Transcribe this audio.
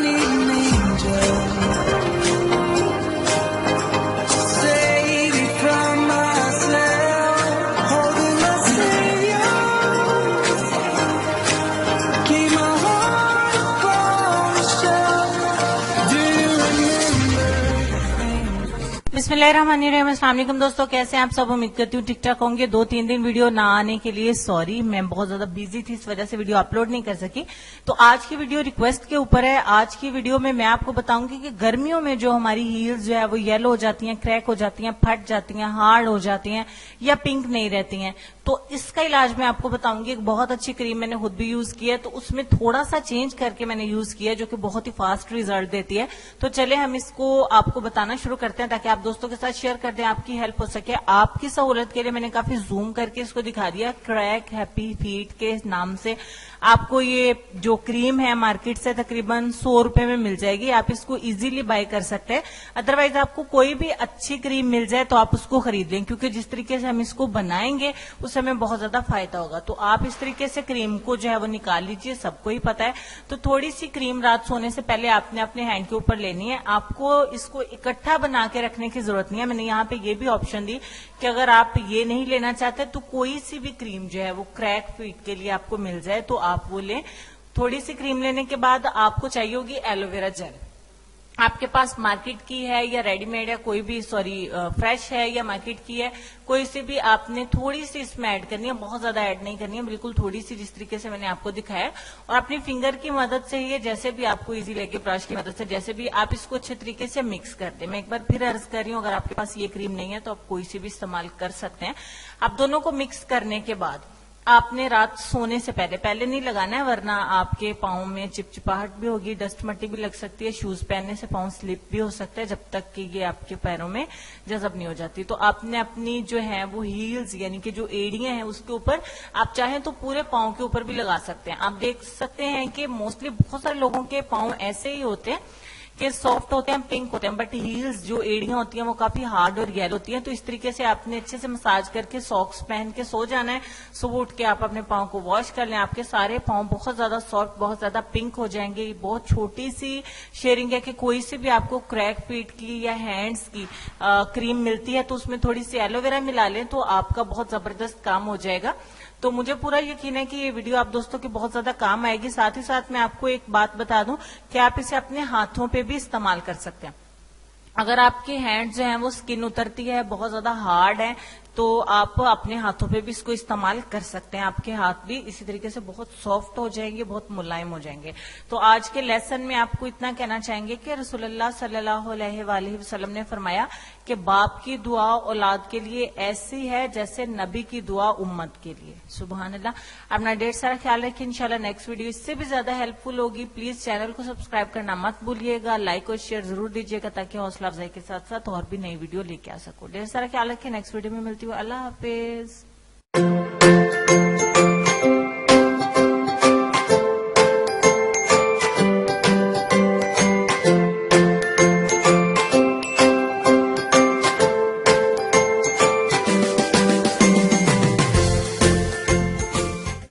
need an angel. Save me from myself. Holding my savior. Keep my heart upon the shelf. Do you remember? बिस्मिल्लाहिर्रहमानिर्रहीम। अस्सलाम वालेकुम दोस्तों, कैसे हैं आप सब? उम्मीद करती हूँ ठीक ठाक होंगे। 2-3 दिन वीडियो ना आने के लिए सॉरी, मैं बहुत ज्यादा बिजी थी, इस वजह से वीडियो अपलोड नहीं कर सकी। तो आज की वीडियो रिक्वेस्ट के ऊपर है। आज की वीडियो में मैं आपको बताऊंगी कि गर्मियों में जो हमारी हील्स जो है वो येलो हो जाती हैं, क्रैक हो जाती हैं, फट जाती हैं, हार्ड हो जाती हैं या पिंक नहीं रहती हैं, तो इसका इलाज मैं आपको बताऊंगी। एक बहुत अच्छी क्रीम मैंने खुद भी यूज की है, तो उसमें थोड़ा सा चेंज करके मैंने यूज किया है, जो कि बहुत ही फास्ट रिजल्ट देती है। तो चले हम इसको आपको बताना शुरू करते हैं, ताकि आप दोस्तों के साथ शेयर कर दें, आपकी हेल्प हो सके। आपकी सहूलत के लिए मैंने काफी जूम करके इसको दिखा दिया। क्रैक हैप्पी फीट के नाम से आपको ये जो क्रीम है मार्केट से तकरीबन 100 रुपए में मिल जाएगी। आप इसको इजीली बाय कर सकते हैं। अदरवाइज आपको कोई भी अच्छी क्रीम मिल जाए तो आप उसको खरीद लें, क्योंकि जिस तरीके से हम इसको बनाएंगे उससे हमें बहुत ज्यादा फायदा होगा। तो आप इस तरीके से क्रीम को जो है वो निकाल लीजिए, सबको ही पता है। तो थोड़ी सी क्रीम रात सोने से पहले आपने अपने हैंड के ऊपर लेनी है। आपको इसको इकट्ठा बना के रखने की जरूरत नहीं है। मैंने यहाँ पे ये भी ऑप्शन दी कि अगर आप ये नहीं लेना चाहते तो कोई सी भी क्रीम जो है वो क्रैक फीट के लिए आपको मिल जाए तो आप वो लें। थोड़ी सी क्रीम लेने के बाद आपको चाहिए होगी एलोवेरा जेल। आपके पास मार्केट की है या रेडीमेड है, कोई भी फ्रेश है या मार्केट की है, कोई सी भी आपने थोड़ी सी इसमें ऐड करनी है, बहुत ज्यादा ऐड नहीं करनी है, बिल्कुल थोड़ी सी, जिस तरीके से मैंने आपको दिखाया। और अपनी फिंगर की मदद से ही, जैसे भी आपको इजी लगे, ब्रश की मदद से, जैसे भी आप इसको अच्छे तरीके से मिक्स कर दें। मैं एक बार फिर अर्ज कर रही हूँ, अगर आपके पास ये क्रीम नहीं है तो आप कोई सी भी इस्तेमाल कर सकते हैं। आप दोनों को मिक्स करने के बाद आपने रात सोने से पहले नहीं लगाना है, वरना आपके पाँव में चिपचिपाहट भी होगी, डस्ट मट्टी भी लग सकती है, शूज पहनने से पाँव स्लिप भी हो सकता है, जब तक कि ये आपके पैरों में जज़ब नहीं हो जाती। तो आपने अपनी जो है वो हील्स यानी कि जो एड़ियां हैं उसके ऊपर, आप चाहें तो पूरे पाँव के ऊपर भी लगा सकते हैं। आप देख सकते हैं कि मोस्टली बहुत सारे लोगों के पाँव ऐसे ही होते हैं कि सॉफ्ट होते हैं, पिंक होते हैं, बट हील्स जो एड़ियां होती हैं वो काफी हार्ड और येलो होती हैं। तो इस तरीके से आपने अच्छे से मसाज करके सॉक्स पहन के सो जाना है। सुबह उठ के आप अपने पाँव को वॉश कर लें, आपके सारे पाँव बहुत ज्यादा सॉफ्ट, बहुत ज्यादा पिंक हो जाएंगे। ये बहुत छोटी सी शेयरिंग है कि कोई सी भी आपको क्रैक फीट की या हैंड्स की क्रीम मिलती है तो उसमें थोड़ी सी एलोवेरा मिला लें तो आपका बहुत जबरदस्त काम हो जाएगा। तो मुझे पूरा यकीन है कि ये वीडियो आप दोस्तों के बहुत ज्यादा काम आएगी। साथ ही साथ मैं आपको एक बात बता दूं कि आप इसे अपने हाथों पे भी इस्तेमाल कर सकते हैं। अगर आपके हैंड जो है वो स्किन उतरती है, बहुत ज्यादा हार्ड है, तो आप अपने हाथों पे भी इसको इस्तेमाल कर सकते हैं। आपके हाथ भी इसी तरीके से बहुत सॉफ्ट हो जाएंगे, बहुत मुलायम हो जाएंगे। तो आज के लेसन में आपको इतना कहना चाहेंगे कि रसूलुल्लाह सल्लल्लाहु अलैहि वसल्लम ने फरमाया कि बाप की दुआ औलाद के लिए ऐसी है जैसे नबी की दुआ उम्मत के लिए। सुभान अल्लाह। अपना ढेर सारा ख्याल रखिए। इंशाल्लाह नेक्स्ट वीडियो इससे भी ज्यादा हेल्पफुल होगी। प्लीज चैनल को सब्सक्राइब करना मत भूलिएगा, लाइक और शेयर जरूर दीजिएगा, ताकि हौसला अफजाई के साथ साथ और भी नई वीडियो लेके आ सको। ढेर सारा ख्याल रखिए। नेक्स्ट वीडियो में मिलती हूँ। अल्लाह हाफिज।